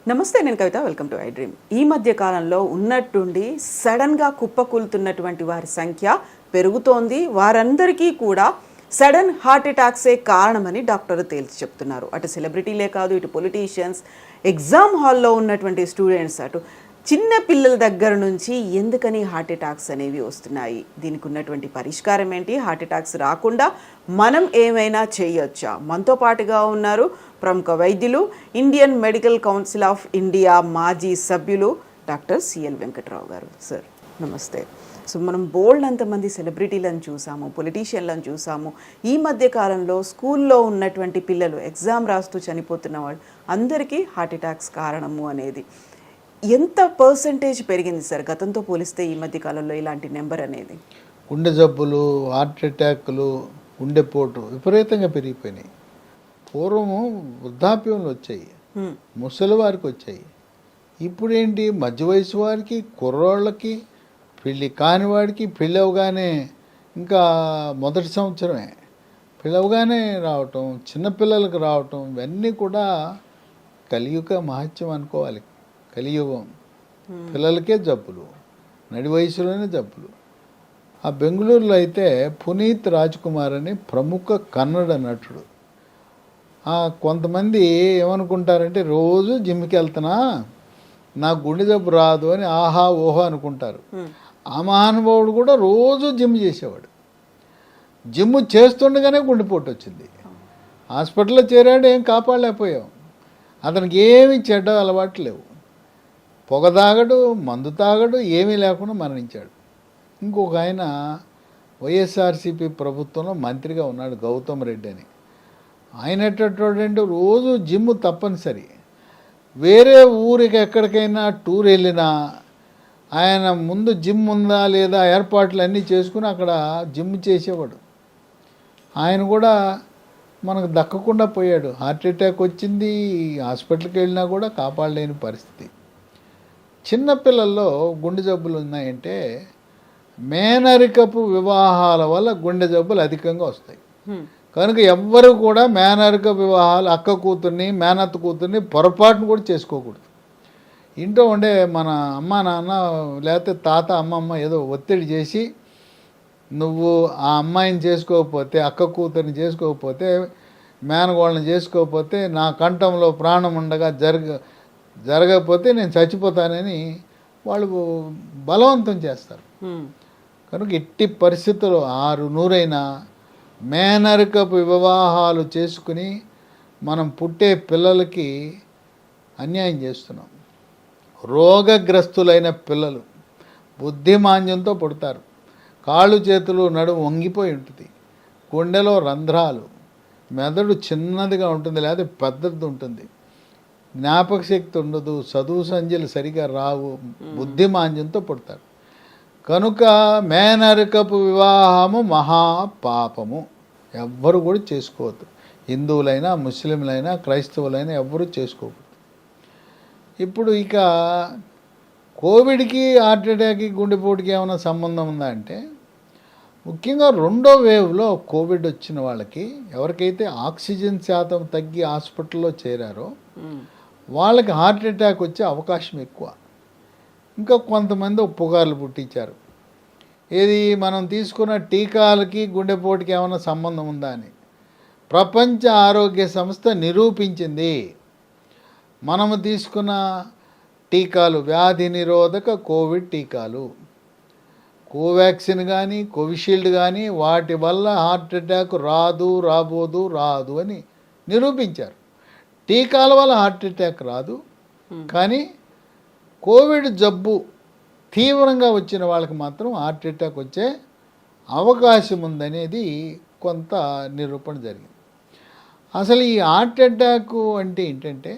నమస్తే, నేను Kavitha. Welcome to iDream. ఈ మధ్య కాలంలో ఉన్నట్టుండి సడన్గా కుప్పకూలుతున్నటువంటి వారి సంఖ్య పెరుగుతోంది. వారందరికీ కూడా సడన్ హార్ట్ అటాక్సే కారణమని డాక్టర్లు తేల్చి చెప్తున్నారు. అటు సెలబ్రిటీలే కాదు, ఇటు పొలిటీషియన్స్, ఎగ్జామ్ హాల్లో ఉన్నటువంటి స్టూడెంట్స్, అటు చిన్న పిల్లల దగ్గర నుంచి ఎందుకని హార్ట్ అటాక్స్ అనేవి వస్తున్నాయి, దీనికి ఉన్నటువంటి పరిష్కారం ఏంటి, హార్ట్ అటాక్స్ రాకుండా మనం ఏమైనా చేయొచ్చా? మనతో పాటుగా ఉన్నారు ప్రముఖ వైద్యులు, Indian medical council of India మాజీ సభ్యులు డాక్టర్ సిఎల్ వెంకట్రావు గారు. సార్ నమస్తే. సో మనం బోల్డ్ అంతమంది సెలబ్రిటీలను చూసాము, పొలిటీషియన్లను చూసాము. ఈ మధ్య కాలంలో స్కూల్లో ఉన్నటువంటి పిల్లలు ఎగ్జామ్ రాస్తూ చనిపోతున్న వాళ్ళు అందరికీ హార్ట్ అటాక్స్ కారణము అనేది ఎంత పర్సంటేజ్ పెరిగింది సార్ గతంతో పోలిస్తే ఈ మధ్య కాలంలో ఇలాంటి నెంబర్ అనేది? గుండె జబ్బులు, హార్ట్ అటాక్లు, గుండెపోటు విపరీతంగా పెరిగిపోయినాయి. పూర్వము వృద్ధాప్యంలో వచ్చాయి, ముసలి వారికి వచ్చాయి. ఇప్పుడేంటి, మధ్య వయసు వారికి, కుర్రోళ్ళకి, పెళ్ళి కాని వాడికి, పెళ్ళి అవగానే ఇంకా మొదటి సంవత్సరమే పెళ్ళి అవగానే రావటం, చిన్నపిల్లలకు రావటం, ఇవన్నీ కూడా కలియుగ మహత్యం అనుకోవాలి. కలియుగం పిల్లలకే జబ్బులు, నడి వయసులోనే జబ్బులు. ఆ బెంగళూరులో అయితే పునీత్ రాజ్ కుమార్ అని ప్రముఖ కన్నడ నటుడు. కొంతమంది ఏమనుకుంటారంటే, రోజు జిమ్కి వెళ్తున్నా నాకు గుండె జబ్బు రాదు అని ఆహా ఓహో అనుకుంటారు. ఆ మహానుభావుడు కూడా రోజు జిమ్ చేసేవాడు. జిమ్ చేస్తుండగానే గుండెపోటు వచ్చింది. హాస్పిటల్లో చేరాడు, ఏం కాపాడలేకపోయాం. అతనికి ఏమి చెడ్డ అలవాట్లు లేవు. పొగ తాగడు, మందు తాగడు, ఏమీ లేకుండా మరణించాడు. ఇంకొక ఆయన వైఎస్ఆర్సీపీ ప్రభుత్వంలో మంత్రిగా ఉన్నాడు, గౌతమ్ రెడ్డి అని. ఆయన ఎట్టంటే రోజు జిమ్ తప్పనిసరి. వేరే ఊరికి ఎక్కడికైనా టూర్ వెళ్ళినా ఆయన ముందు జిమ్ ఉందా లేదా ఏర్పాట్లు అన్నీ చేసుకుని అక్కడ జిమ్ చేసేవాడు. ఆయన కూడా మనకు దక్కకుండా పోయాడు. హార్ట్ అటాక్ వచ్చింది, హాస్పిటల్కి వెళ్ళినా కూడా కాపాడలేని పరిస్థితి. చిన్నపిల్లల్లో గుండె జబ్బులు ఉన్నాయంటే మేనరికపు వివాహాల వల్ల గుండె జబ్బులు అధికంగా వస్తాయి. కనుక ఎవ్వరు కూడా మేనరిక వివాహాలు, అక్క కూతుర్ని, మేనత్త కూతుర్ని పొరపాటును కూడా చేసుకోకూడదు. ఇంట్లో ఉండే మన అమ్మ నాన్న లేకపోతే తాత అమ్మమ్మ ఏదో ఒత్తిడి చేసి నువ్వు ఆ అమ్మాయిని చేసుకోకపోతే, అక్క కూతుర్ని చేసుకోకపోతే, మేనగోళ్ళని చేసుకోకపోతే, నా కంఠంలో ప్రాణం ఉండగా జరగకపోతే నేను చచ్చిపోతానని వాళ్ళు బలవంతం చేస్తారు. కనుక ఎట్టి పరిస్థితుల్లో 600 మేనరికపు వివాహాలు చేసుకుని మనం పుట్టే పిల్లలకి అన్యాయం చేస్తున్నాం. రోగగ్రస్తులైన పిల్లలు బుద్ధిమాంద్యంతో పుడతారు. కాళ్ళు చేతులు నడుము వంగిపోయి ఉంటుంది, గుండెలో రంధ్రాలు, మెదడు చిన్నదిగా ఉంటుంది లేదా పెద్దది ఉంటుంది, జ్ఞాపక శక్తి ఉండదు, చదువు సంధ్యలు సరిగా రావు, బుద్ధిమాంద్యంతో పుడతారు. కనుక మేనరికపు వివాహము మహాపాపము, ఎవ్వరు కూడా చేసుకోవద్దు. హిందువులైనా, ముస్లింలైనా, క్రైస్తవులైనా ఎవ్వరూ చేసుకోవద్దు. ఇప్పుడు ఇక కోవిడ్కి, హార్ట్ అటాక్కి, గుండెపోటుకి ఏమైనా సంబంధం ఉందా అంటే, ముఖ్యంగా 2వ వేవ్లో కోవిడ్ వచ్చిన వాళ్ళకి, ఎవరికైతే ఆక్సిజన్ శాతం తగ్గి హాస్పిటల్లో చేరారో వాళ్ళకి హార్ట్ అటాక్ వచ్చే అవకాశం ఎక్కువ. ఇంకా కొంతమంది పుకార్లు పుట్టించారు, ఏది మనం తీసుకున్న టీకాలకి గుండెపోటుకి ఏమైనా సంబంధం ఉందా అని. ప్రపంచ ఆరోగ్య సంస్థ నిరూపించింది, మనము తీసుకున్న టీకాలు, వ్యాధి నిరోధక కోవిడ్ టీకాలు, కోవాక్సిన్ కానీ కోవిషీల్డ్ కానీ, వాటి వల్ల హార్ట్ అటాక్ రాబోదు అని నిరూపించారు. టీకాల వల్ల హార్ట్ అటాక్ రాదు, కానీ కోవిడ్ జబ్బు తీవ్రంగా వచ్చిన వాళ్ళకి మాత్రం హార్ట్ అటాక్ వచ్చే అవకాశం ఉందనేది కొంత నిరూపణ జరిగింది. అసలు ఈ హార్ట్ అటాక్ అంటే ఏంటంటే,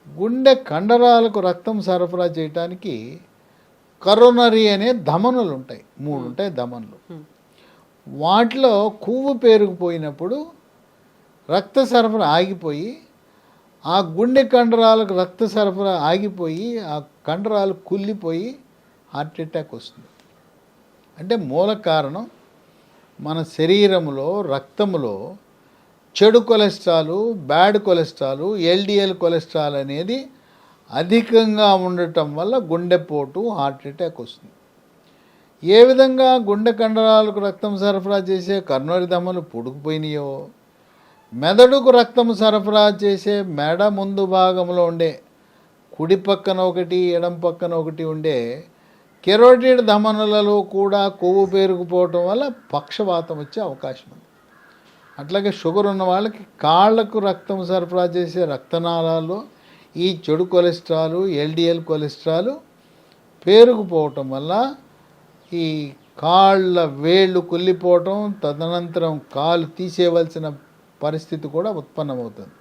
గుండె కండరాలకు రక్తం సరఫరా చేయడానికి కరోనరీ అనే ధమనులు ఉంటాయి, 3 ఉంటాయి ధమనులు. వాటిలో కొవ్వు పేరుకుపోయినప్పుడు రక్త సరఫరా ఆగిపోయి, ఆ గుండె కండరాలకు రక్త సరఫరా ఆగిపోయి, ఆ కండరాలు కుళ్ళిపోయి హార్ట్ అటాక్ వస్తుంది. అంటే మూల కారణం మన శరీరంలో, రక్తంలో చెడు cholesterol, bad cholesterol, LDL cholesterol అనేది అధికంగా ఉండటం వల్ల గుండెపోటు, హార్ట్ అటాక్ వస్తుంది. ఏ విధంగా గుండె కండరాలకు రక్తం సరఫరా చేసే కర్నూలు దమలు పొడుకుపోయినాయో, మెదడుకు రక్తం సరఫరా చేసే మెడ ముందు భాగంలో ఉండే కుడి పక్కన ఒకటి, ఎడం పక్కన ఒకటి ఉండే కెరోటిడ్ ధమనులలో కూడా కొవ్వు పేరుకుపోవటం వల్ల పక్షవాతం వచ్చే అవకాశం ఉంది. అట్లాగే షుగర్ ఉన్న వాళ్ళకి కాళ్లకు రక్తం సరఫరా చేసే రక్తనాళాల్లో ఈ చెడు కొలెస్ట్రాల్, ఎల్డిఎల్ కొలెస్ట్రాల్ పేరుకుపోవటం వల్ల ఈ కాళ్ళ వేళ్ళు కుళ్ళిపోవటం, తదనంతరం కాలు తీసేయవలసిన పరిస్థితి కూడా ఉత్పన్నమవుతుంది.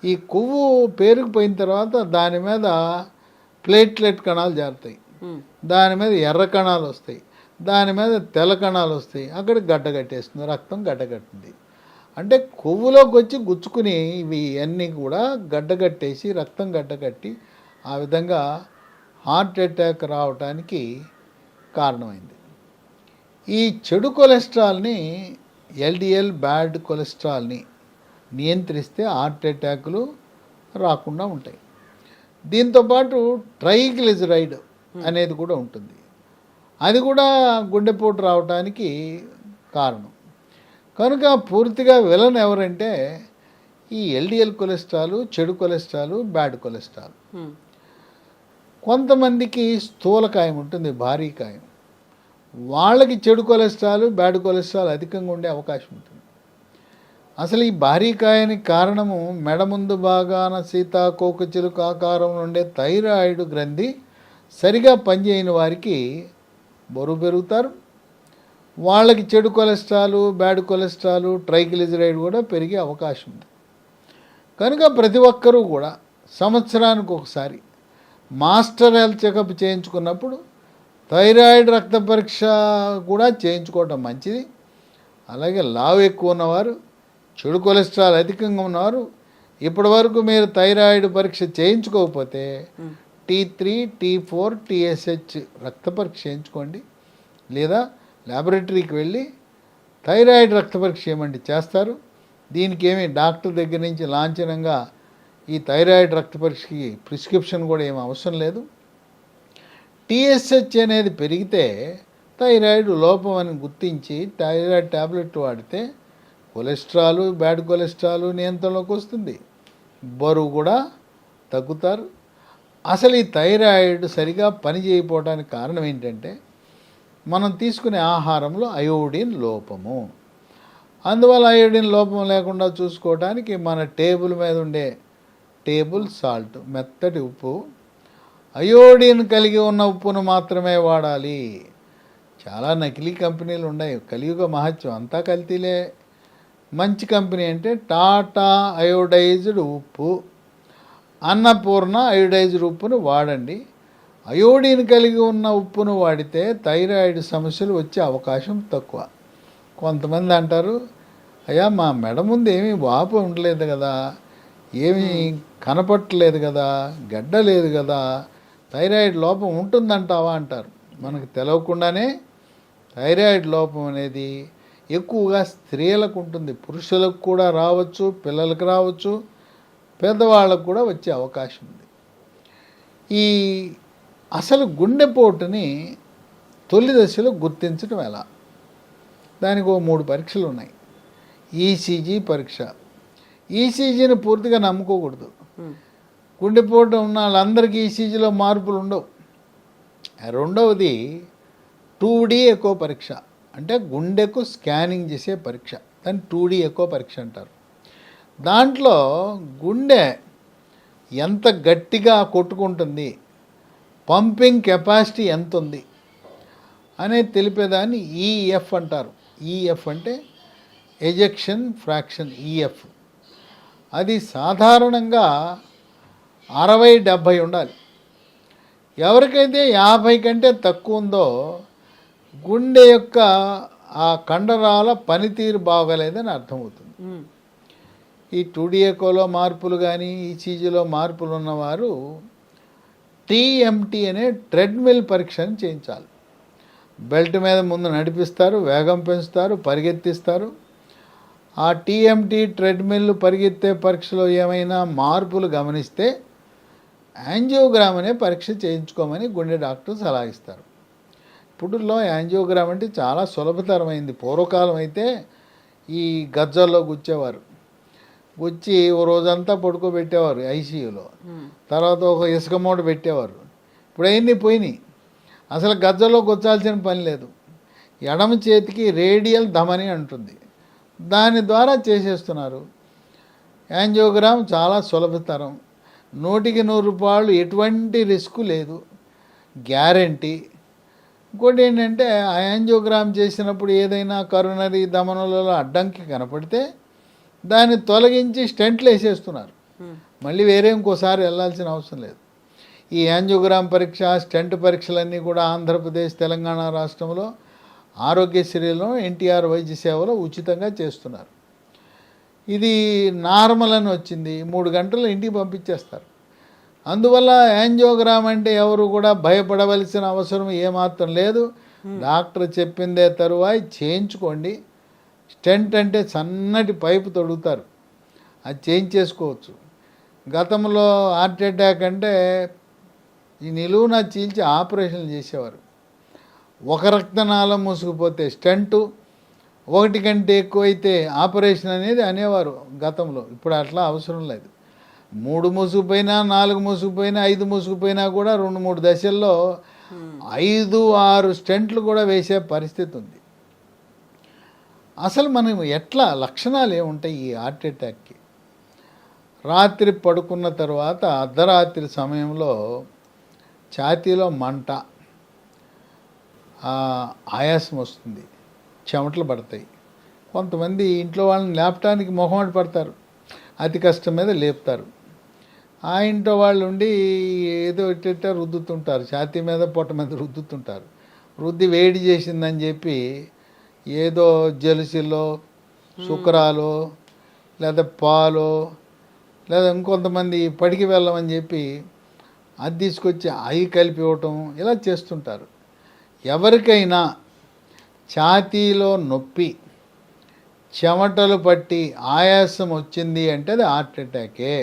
ఈ కొవ్వు పేరుకుపోయిన తర్వాత దాని మీద ప్లేట్లెట్ కణాలు జారుతాయి, దాని మీద ఎర్ర కణాలు వస్తాయి, దాని మీద తెల్ల కణాలు వస్తాయి, అక్కడ గడ్డగట్టేస్తుంది, రక్తం గడ్డగట్టింది. అంటే కొవ్వులోకి వచ్చి గుచ్చుకుని ఇవి అన్నీ కూడా గడ్డగట్టేసి రక్తం గడ్డగట్టి ఆ విధంగా హార్ట్ అటాక్ రావటానికి కారణమైంది. ఈ చెడు కొలెస్ట్రాల్ని, ఎల్డిఎల్ బ్యాడ్ కొలెస్ట్రాల్ని నియంత్రిస్తే హార్ట్ అటాకులు రాకుండా ఉంటాయి. దీంతోపాటు ట్రైగ్లిజరైడ్ అనేది కూడా ఉంటుంది, అది కూడా గుండెపోటు రావడానికి కారణం. కనుక పూర్తిగా విలన్ ఎవరంటే ఈ ఎల్డిఎల్ కొలెస్ట్రాల్, చెడు కొలెస్ట్రాల్, బ్యాడ్ కొలెస్ట్రాల్. కొంతమందికి స్థూలకాయం ఉంటుంది, భారీ కాయం, వాళ్ళకి చెడు కొలెస్ట్రాల్, బ్యాడ్ కొలెస్ట్రాల్ అధికంగా ఉండే అవకాశం ఉంటుంది. అసలు ఈ భారీ కాయానికి కారణము మెడ ముందు భాగాన సీతాకోకచిలుక ఆకారంలో ఉండే థైరాయిడ్ గ్రంథి సరిగా పనిచేయని వారికి బరువు పెరుగుతారు. వాళ్ళకి చెడు కొలెస్ట్రాల్, బ్యాడ్ కొలెస్ట్రాల్, ట్రైగ్లిజరైడ్ కూడా పెరిగే అవకాశం ఉంది. కనుక ప్రతి ఒక్కరూ కూడా సంవత్సరానికి ఒకసారి మాస్టర్ హెల్త్ చెకప్ చేయించుకున్నప్పుడు థైరాయిడ్ రక్త పరీక్ష కూడా చేయించుకోవటం మంచిది. అలాగే లావు ఎక్కువ ఉన్నవారు, చెడు కొలెస్ట్రాల్ అధికంగా ఉన్నవారు ఇప్పటి వరకు మీరు థైరాయిడ్ పరీక్ష చేయించుకోకపోతే T3, T4, TSH రక్త పరీక్ష చేయించుకోండి. లేదా ల్యాబొరేటరీకి వెళ్ళి థైరాయిడ్ రక్త పరీక్ష చేయమండి, చేస్తారు. దీనికి ఏమి డాక్టర్ దగ్గర నుంచి లాంఛనంగా ఈ థైరాయిడ్ రక్త పరీక్షకి ప్రిస్క్రిప్షన్ కూడా ఏమి అవసరం లేదు. TSH అనేది పెరిగితే థైరాయిడ్ లోపం అని గుర్తించి థైరాయిడ్ ట్యాబ్లెట్ వాడితే కొలెస్ట్రాల్, బ్యాడ్ కొలెస్ట్రాల్ నియంత్రణలోకి వస్తుంది, బరువు కూడా తగ్గుతారు. అసలు ఈ థైరాయిడ్ సరిగా పనిచేయకపోవడానికి కారణం ఏంటంటే మనం తీసుకునే ఆహారంలో అయోడిన్ లోపము. అందువల్ల అయోడిన్ లోపం లేకుండా చూసుకోవడానికి మన టేబుల్ మీద ఉండే టేబుల్ సాల్ట్, మెత్తటి ఉప్పు, అయోడిన్ కలిగి ఉన్న ఉప్పును మాత్రమే వాడాలి. చాలా నకిలీ కంపెనీలు ఉన్నాయి, కలియుగ మహత్యం అంతా కల్తీలే. మంచి కంపెనీ అంటే టాటా అయోడైజ్డ్ ఉప్పు, అన్నపూర్ణ అయోడైజ్డ్ ఉప్పును వాడండి. అయోడిన్ కలిగి ఉన్న ఉప్పును వాడితే థైరాయిడ్ సమస్యలు వచ్చే అవకాశం తక్కువ. కొంతమంది అంటారు, అయ్యా మా మెడ ముందు ఏమీ వాపు ఉండలేదు కదా, ఏమీ కనపట్టలేదు కదా, గడ్డ లేదు కదా, థైరాయిడ్ లోపం ఉంటుందంటావా అంటారు. మనకు తెలవకుండానే థైరాయిడ్ లోపం అనేది ఎక్కువగా స్త్రీలకు ఉంటుంది, పురుషులకు కూడా రావచ్చు, పిల్లలకు రావచ్చు, పెద్దవాళ్ళకు కూడా వచ్చే అవకాశం ఉంది. ఈ అసలు గుండెపోటుని తొలి దశలో గుర్తించడం ఎలా? దానికి 3 పరీక్షలు ఉన్నాయి. ఈసీజీ పరీక్ష. ఈసీజీని పూర్తిగా నమ్ముకోకూడదు. గుండెపోటు ఉన్న వాళ్ళందరికీ ఈసీజీలో మార్పులు ఉండవు. రెండవది 2D ఎకో పరీక్ష, అంటే గుండెకు స్కానింగ్ చేసే పరీక్ష, దాన్ని 2D ఎకో పరీక్ష అంటారు. దాంట్లో గుండె ఎంత గట్టిగా కొట్టుకుంటుంది, పంపింగ్ కెపాసిటీ ఎంత ఉంది అనేది తెలిపేదాన్ని ఈఎఫ్ అంటారు. ఈఎఫ్ అంటే ఎజెక్షన్ ఫ్రాక్షన్, ఈఎఫ్. అది సాధారణంగా 60-70 ఉండాలి. ఎవరికైతే 50 కంటే తక్కువ ఉందో గుండె యొక్క ఆ కండరాల పనితీరు బాగలేదని అర్థమవుతుంది. ఈ 2D ఎకోలో మార్పులు కానీ ఈసీజీలో మార్పులు ఉన్నవారు TMT అనే ట్రెడ్మిల్ పరీక్షను చేయించాలి. బెల్ట్ మీద ముందు నడిపిస్తారు, వేగం పెంచుతారు, పరిగెత్తిస్తారు. ఆ టీఎంటీ ట్రెడ్మిల్ పరిగెత్తే పరీక్షలో ఏమైనా మార్పులు గమనిస్తే యాంజియోగ్రామ్ అనే పరీక్ష చేయించుకోమని గుండె డాక్టర్ సలహా ఇస్తారు. ఇప్పుడులో యాంజియోగ్రామ్ అంటే చాలా సులభతరమైంది. పూర్వకాలం అయితే ఈ గజ్జల్లో గుచ్చేవారు, గుచ్చి ఓ రోజంతా పడుకోబెట్టేవారు ఐసీయూలో, తర్వాత ఒక ఇసుక మూట పెట్టేవారు. ఇప్పుడు అవన్నీ పోయినాయి, అసలు గజ్జల్లో గుచ్చాల్సిన పని లేదు. ఎడమ చేతికి రేడియల్ ధమని అంటుంది, దాని ద్వారా చేసేస్తున్నారు. యాంజియోగ్రామ్ చాలా సులభతరం, 100కి 100 రూపాయలు, ఎటువంటి రిస్క్ లేదు, గ్యారంటీ. ఇంకోటి ఏంటంటే ఆ యాంజియోగ్రామ్ చేసినప్పుడు ఏదైనా కరోనరీ ధమనులలో అడ్డంకి కనపడితే దాన్ని తొలగించి స్టెంట్లు వేసేస్తున్నారు. మళ్ళీ వేరే ఇంకోసారి వెళ్ళాల్సిన అవసరం లేదు. ఈ యాంజియోగ్రామ్ పరీక్ష, స్టెంట్ పరీక్షలన్నీ కూడా ఆంధ్రప్రదేశ్, తెలంగాణ రాష్ట్రంలో ఆరోగ్యశ్రీలో ఎన్టీఆర్ వైద్య సేవలో ఉచితంగా చేస్తున్నారు. ఇది నార్మల్ అని వచ్చింది, 3 గంటల్లో ఇంటికి పంపించేస్తారు. అందువల్ల యాంజియోగ్రామ్ అంటే ఎవరు కూడా భయపడవలసిన అవసరం ఏమాత్రం లేదు. డాక్టర్ చెప్పిందే తరువాయి చేయించుకోండి. స్టెంట్ అంటే సన్నటి పైపు తొడుగుతారు, అది చేయించేసుకోవచ్చు. గతంలో హార్ట్ అటాక్ అంటే ఈ నిలువున చీల్చి ఆపరేషన్లు చేసేవారు. ఒక రక్తనాళం మూసుకుపోతే స్టెంటు, 1 కంటే ఎక్కువైతే ఆపరేషన్ అనేది అనేవారు గతంలో. ఇప్పుడు అట్లా అవసరం లేదు. 3 మూసుకుపోయినా, 4 మూసుకుపోయినా, 5 మూసుకుపోయినా కూడా 2-3 దశల్లో 5-6 స్టెంట్లు కూడా వేసే పరిస్థితి ఉంది. అసలు మనం ఎట్లా, లక్షణాలు ఏముంటాయి ఈ హార్ట్ అటాక్కి? రాత్రి పడుకున్న తర్వాత అర్ధరాత్రి సమయంలో ఛాతీలో మంట, ఆయాసం వస్తుంది, చెమటలు పడతాయి. కొంతమంది ఇంట్లో వాళ్ళని లేపటానికి మొహమాట పడతారు, అతి కష్టం మీద లేపుతారు. ఆ ఇంట్లో వాళ్ళు ఉండి ఏదో ఇట్ట రుద్దుతుంటారు, ఛాతీ మీద పొట్ట మీద రుద్దుతుంటారు. రుద్ది వేడి చేసిందని చెప్పి ఏదో జలుసిలో, శుక్రాలో, లేదా పాలో, లేదా ఇంకొంతమంది పడికి వెళ్ళమని చెప్పి అది తీసుకొచ్చి అవి కలిపి ఇవ్వటం, ఇలా చేస్తుంటారు. ఎవరికైనా ఛాతీలో నొప్పి, చెమటలు పట్టి ఆయాసం వచ్చింది అంటే అది హార్ట్ అటాకే.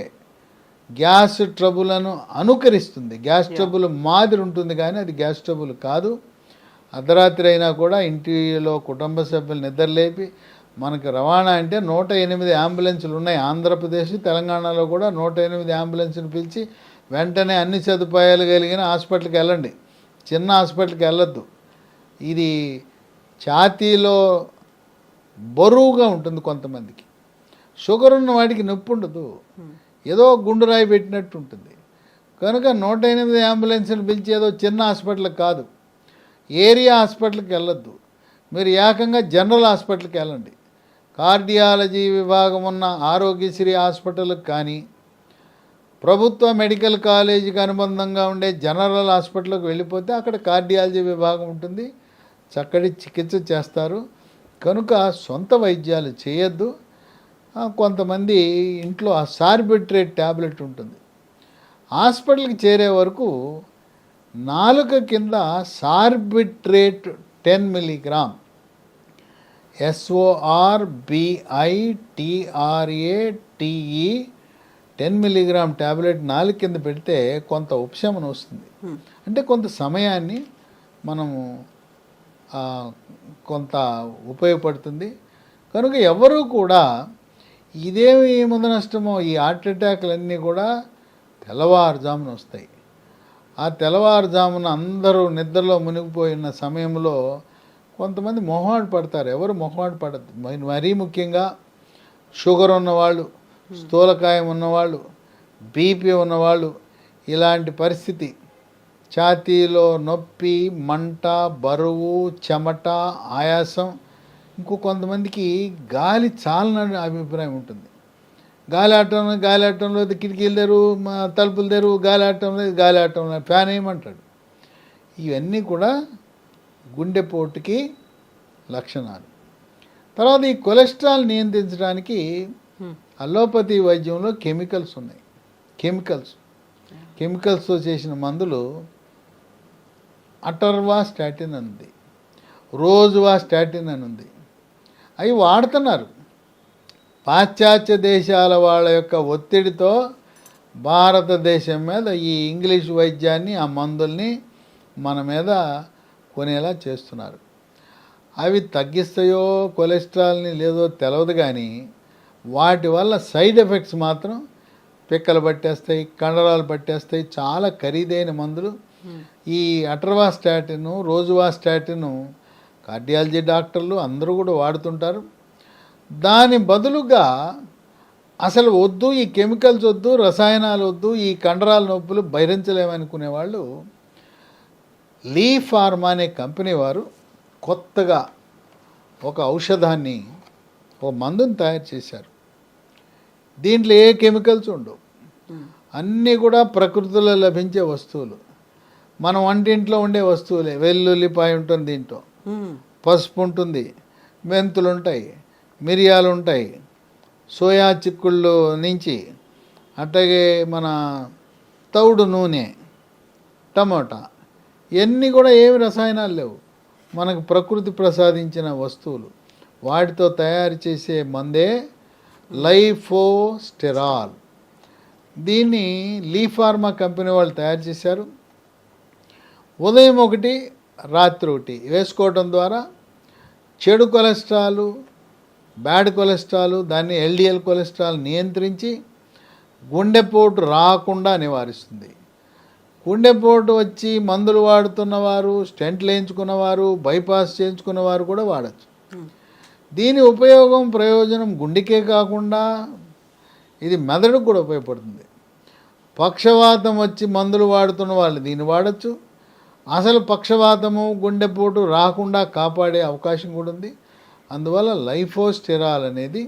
గ్యాస్ ట్రబులను అనుకరిస్తుంది, గ్యాస్ ట్రబుల్ మాదిరి ఉంటుంది కానీ అది గ్యాస్ ట్రబుల్ కాదు. అర్ధరాత్రి అయినా కూడా ఇంటిలో కుటుంబ సభ్యులు నిద్రలేపి, మనకు రవాణా అంటే 108 అంబులెన్సులు ఉన్నాయి ఆంధ్రప్రదేశ్, తెలంగాణలో కూడా 108 అంబులెన్స్ని పిలిచి వెంటనే అన్ని సదుపాయాలు కలిగిన హాస్పిటల్కి వెళ్ళండి, చిన్న హాస్పిటల్కి వెళ్ళొద్దు. ఇది ఛాతీలో బరువుగా ఉంటుంది కొంతమందికి. షుగర్ ఉన్న వాడికి నొప్పి ఉండదు, ఏదో గుండు రాయి పెట్టినట్టు ఉంటుంది. కనుక 108 అంబులెన్స్ని పిలిచి ఏదో చిన్న హాస్పిటల్కి కాదు, ఏరియా హాస్పిటల్కి వెళ్ళొద్దు, మీరు ఏకంగా జనరల్ హాస్పిటల్కి వెళ్ళండి. కార్డియాలజీ విభాగం ఉన్న ఆరోగ్యశ్రీ హాస్పిటల్కి కానీ, ప్రభుత్వ మెడికల్ కాలేజీకి అనుబంధంగా ఉండే జనరల్ హాస్పిటల్కి వెళ్ళిపోతే అక్కడ కార్డియాలజీ విభాగం ఉంటుంది, చక్కటి చికిత్స చేస్తారు. కనుక సొంత వైద్యాలు చేయొద్దు. కొంతమంది ఇంట్లో ఆ సార్బిట్రేట్ ట్యాబ్లెట్ ఉంటుంది, హాస్పిటల్కి చేరే వరకు నాలుక కింద Sorbitrate 10 milligram, SORBITRATE 10 milligram tablet నాలుగు కింద పెడితే కొంత ఉపశమనం వస్తుంది. అంటే కొంత సమయాన్ని మనము కొంత ఉపయోగపడుతుంది. కనుక ఎవరు కూడా ఇదేమి ముందు నష్టమో, ఈ హార్ట్ అటాక్లన్నీ కూడా తెల్లవారుజామున వస్తాయి. ఆ తెల్లవారుజామున అందరూ నిద్రలో మునిగిపోయిన సమయంలో కొంతమంది మొహమాట పడతారు. ఎవరు మొహమాట పడద్దు. మరీ ముఖ్యంగా షుగర్ ఉన్నవాళ్ళు, స్థూలకాయం ఉన్నవాళ్ళు, బీపీ ఉన్నవాళ్ళు, ఇలాంటి పరిస్థితి, ఛాతీలో నొప్పి, మంట, బరువు, చెమట, ఆయాసం. ఇంకో కొంతమందికి గాలి చాలని అభిప్రాయం ఉంటుంది. గాలి ఆడటంలో కిటికీలు తెరువు, తలుపులు తెరువు, గాలి ఆడటంలో ఫ్యాన్ వేయమంటాడు. ఇవన్నీ కూడా గుండెపోటుకి లక్షణాలు. తర్వాత ఈ కొలెస్ట్రాల్ నియంత్రించడానికి అలోపతి వైద్యంలో కెమికల్స్ ఉన్నాయి. కెమికల్స్తో చేసిన మందులు అటర్వాస్టాటిన్ అని ఉంది, రోజువాస్టాటిన్ అని ఉంది. అవి వాడుతున్నారు. పాశ్చాత్య దేశాల వాళ్ళ యొక్క ఒత్తిడితో భారతదేశం మీద ఈ ఇంగ్లీష్ వైద్యాన్ని, ఆ మందుల్ని మన మీద కొనేలా చేస్తున్నారు. అవి తగ్గిస్తాయో కొలెస్ట్రాల్ని లేదో తెలియదు, కానీ వాటి వల్ల సైడ్ ఎఫెక్ట్స్ మాత్రం పిక్కలు పట్టేస్తాయి, కండరాలు పట్టేస్తాయి. చాలా ఖరీదైన మందులు. ఈ అటర్వాస్టాటిన్, రోజువాస్టాటిన్ కార్డియాలజీ డాక్టర్లు అందరూ కూడా వాడుతుంటారు. దాని బదులుగా అసలు వద్దు, ఈ కెమికల్స్ వద్దు, రసాయనాలు వద్దు, ఈ కండరాల నొప్పులు భరించలేమనుకునే వాళ్ళు లీ ఫార్మా అనే కంపెనీ వారు కొత్తగా ఒక ఔషధాన్ని, ఒక మందుని తయారు చేశారు. దీంట్లో ఏ కెమికల్స్ ఉండవు, అన్నీ కూడా ప్రకృతిలో లభించే వస్తువులు, మన వంటింట్లో ఉండే వస్తువులే. వెల్లుల్లిపాయ ఉంటుంది, దీంట్లో పసుపు ఉంటుంది, మెంతులు ఉంటాయి, మిరియాలు ఉంటాయి, సోయా చిక్కుళ్ళు నుంచి అట్లాగే మన తౌడు నూనె, టమోటా, ఇవన్నీ కూడా ఏమి రసాయనాలు లేవు, మనకు ప్రకృతి ప్రసాదించిన వస్తువులు. వాటితో తయారు చేసే మందే లైఫోస్టెరాల్. దీన్ని లీ ఫార్మా కంపెనీ వాళ్ళు తయారు చేశారు. ఉదయం ఒకటి, రాత్రి ఒకటి వేసుకోవడం ద్వారా చెడు కొలెస్ట్రాల్, బ్యాడ్ కొలెస్ట్రాల్, దాన్ని ఎల్డిఎల్ కొలెస్ట్రాల్ నియంత్రించి గుండెపోటు రాకుండా నివారిస్తుంది. గుండెపోటు వచ్చి మందులు వాడుతున్నవారు, స్టెంట్లు వేయించుకున్నవారు, బైపాస్ చేయించుకున్నవారు కూడా వాడచ్చు. దీని ఉపయోగం, ప్రయోజనం గుండెకే కాకుండా ఇది మెదడుకు కూడా ఉపయోగపడుతుంది. పక్షవాతం వచ్చి మందులు వాడుతున్న వాళ్ళు దీన్ని వాడచ్చు. అసలు పక్షవాతము, గుండెపోటు రాకుండా కాపాడే అవకాశం కూడా ఉంది. అందువల్ల లైఫోస్టెరాల్ అనేది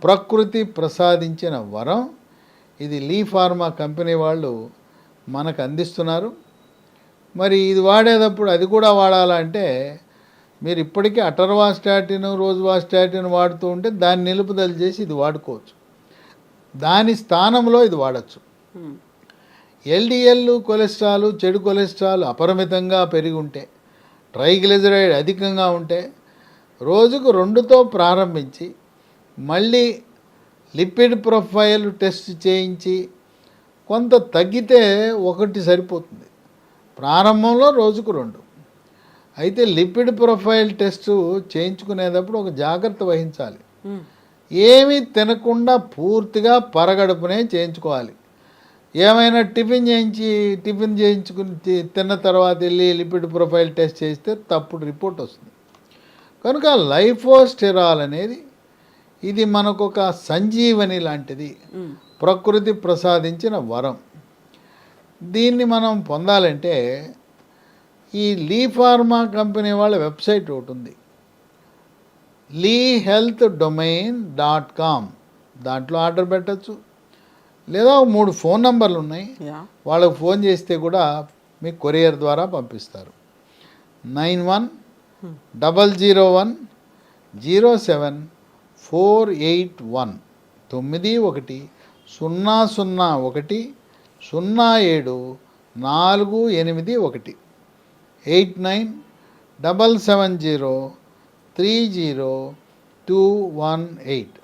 ప్రకృతి ప్రసాదించిన వరం. ఇది లీ ఫార్మా కంపెనీ వాళ్ళు మనకు అందిస్తున్నారు. మరి ఇది వాడేటప్పుడు అది కూడా వాడాలంటే మీరు ఇప్పటికీ అటర్వాస్టాటిన్, రోజువాస్టాటిన్ వాడుతూ ఉంటే దాన్ని నిలుపుదల చేసి ఇది వాడుకోవచ్చు. దాని స్థానంలో ఇది వాడచ్చు. ఎల్డిఎల్ కొలెస్ట్రాల్, చెడు కొలెస్ట్రాల్ అపరిమితంగా పెరిగి ఉంటే, ట్రైగ్లిజరైడ్ అధికంగా ఉంటే రోజుకు 2తో ప్రారంభించి మళ్ళీ లిపిడ్ ప్రొఫైల్ టెస్ట్ చేయించి కొంత తగ్గితే 1 సరిపోతుంది. ప్రారంభంలో రోజుకు 2. అయితే లిపిడ్ ప్రొఫైల్ టెస్ట్ చేయించుకునేటప్పుడు ఒక జాగ్రత్త వహించాలి. ఏమీ తినకుండా పూర్తిగా పరగడుపునే చేయించుకోవాలి. ఏమైనా టిఫిన్ చేయించుకుని తిన్న తర్వాత వెళ్ళి లిపిడ్ ప్రొఫైల్ టెస్ట్ చేస్తే తప్పుడు రిపోర్ట్ వస్తుంది. కనుక లైఫోస్టెరాల్ అనేది ఇది మనకొక సంజీవని లాంటిది, ప్రకృతి ప్రసాదించిన వరం. దీన్ని మనం పొందాలంటే ఈ లీ ఫార్మా కంపెనీ వాళ్ళ వెబ్సైట్ ఒకటి ఉంది, leehealthdomain.com. దాంట్లో ఆర్డర్ పెట్టచ్చు. లేదా 3 ఫోన్ నంబర్లు ఉన్నాయి, వాళ్ళకు ఫోన్ చేస్తే కూడా మీకు కొరియర్ ద్వారా పంపిస్తారు. 9100107481 9100107481 8977030218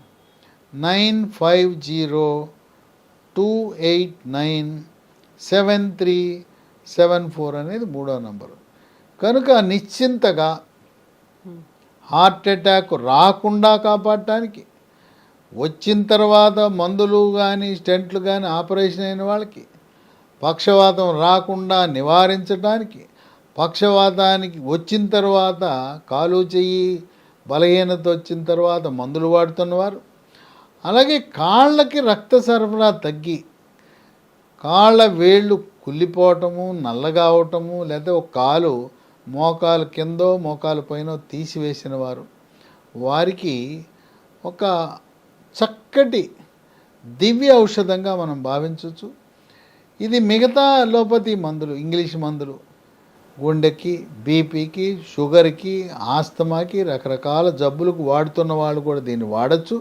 9502897374 అనేది 3వ నంబరు. కనుక నిశ్చింతగా హార్ట్ అటాక్ రాకుండా కాపాడటానికి, వచ్చిన తర్వాత మందులు కానీ స్టెంట్లు కానీ ఆపరేషన్ అయిన వాళ్ళకి, పక్షవాతం రాకుండా నివారించడానికి, పక్షవాతానికి వచ్చిన తర్వాత కాలు చెయ్యి బలహీనత వచ్చిన తర్వాత మందులు వాడుతున్నవారు, అలాగే కాళ్ళకి రక్త సరఫరా తగ్గి కాళ్ళ వేళ్ళు కుళ్ళిపోవటము, నల్లగా అవటము, లేదా ఒక కాలు మోకాలు కిందో మోకాలు పైన తీసివేసిన వారు, వారికి ఒక చక్కటి దివ్య ఔషధంగా మనం భావించవచ్చు. ఇది మిగతా అలోపతి మందులు, ఇంగ్లీష్ మందులు, గుండెకి, బీపీకి, షుగర్కి, ఆస్తమాకి, రకరకాల జబ్బులకు వాడుతున్న వాళ్ళు కూడా దీన్ని వాడచ్చు.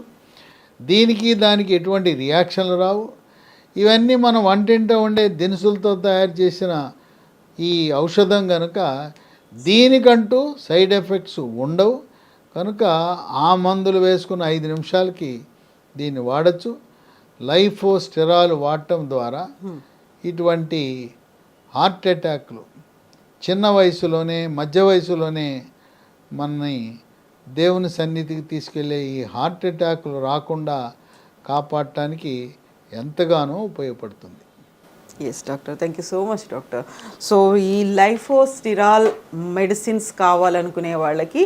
దీనికి దానికి ఎటువంటి రియాక్షన్లు రావు. ఇవన్నీ మనం వంటింటో ఉండే దినుసులతో తయారు చేసిన ఈ ఔషధం కనుక దీనికంటూ సైడ్ ఎఫెక్ట్స్ ఉండవు. కనుక ఆ మందులు వేసుకున్న 5 నిమిషాలకి దీన్ని వాడచ్చు. లైఫ్ స్టెరాల్ వాడటం ద్వారా ఇటువంటి హార్ట్ అటాక్లు చిన్న వయసులోనే మధ్య వయసులోనే మనని దేవుని సన్నిధికి తీసుకెళ్ళే ఈ హార్ట్ అటాక్లు రాకుండా కాపాడటానికి ఎంతగానో ఉపయోగపడుతుంది. Yes doctor, thank you so much doctor. So ఈ లైఫోస్టిరాల్ మెడిసిన్స్ కావాలనుకునే వాళ్ళకి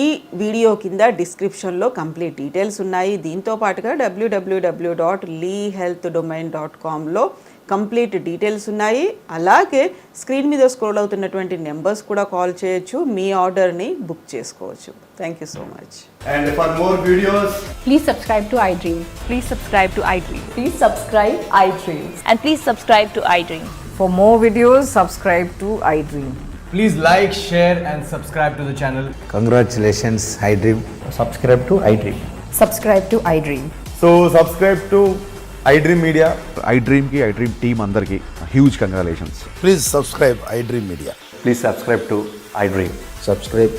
ఈ వీడియో కింద డిస్క్రిప్షన్లో కంప్లీట్ డీటెయిల్స్ ఉన్నాయి. దీంతో పాటుగా www.leehealthdomain.comలో కంప్లీట్ డీటెయిల్స్ ఉన్నాయి. అలాగే స్క్రీన్ మీద స్క్రోల్ అవుతున్నటువంటి నెంబర్స్ కూడా కాల్ చేయొచ్చు, మీ ఆర్డర్ని బుక్ చేసుకోవచ్చు. Thank you so much. And for more videos, Please subscribe to iDream. Please subscribe to iDream. Please subscribe iDream. And please subscribe to iDream. For more videos, subscribe to iDream. please like, share and subscribe to the channel. Congratulations, iDream. Subscribe to iDream. Subscribe to iDream. So subscribe to iDream Media. iDream की iDream team अंदर की huge congratulations. Please subscribe iDream Media. Please subscribe to iDream. Subscribe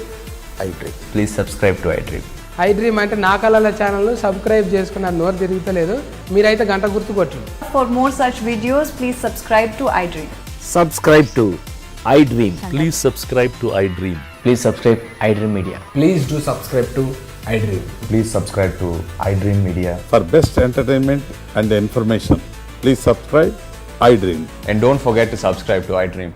iDream. Please subscribe to iDream. iDream అంటే నా కళల ఛానల్ను subscribe చేసుకున్నారు, నోరు తిరుగుతలేదు. మీరైతే గంట గుర్తు కొట్టండి. For more such videos, please subscribe to iDream. Subscribe to iDream. Please subscribe to iDream. Please subscribe iDream Media. Please do subscribe to iDream. Please subscribe to iDream Media. For best entertainment and information, please subscribe iDream. And don't forget to subscribe to iDream.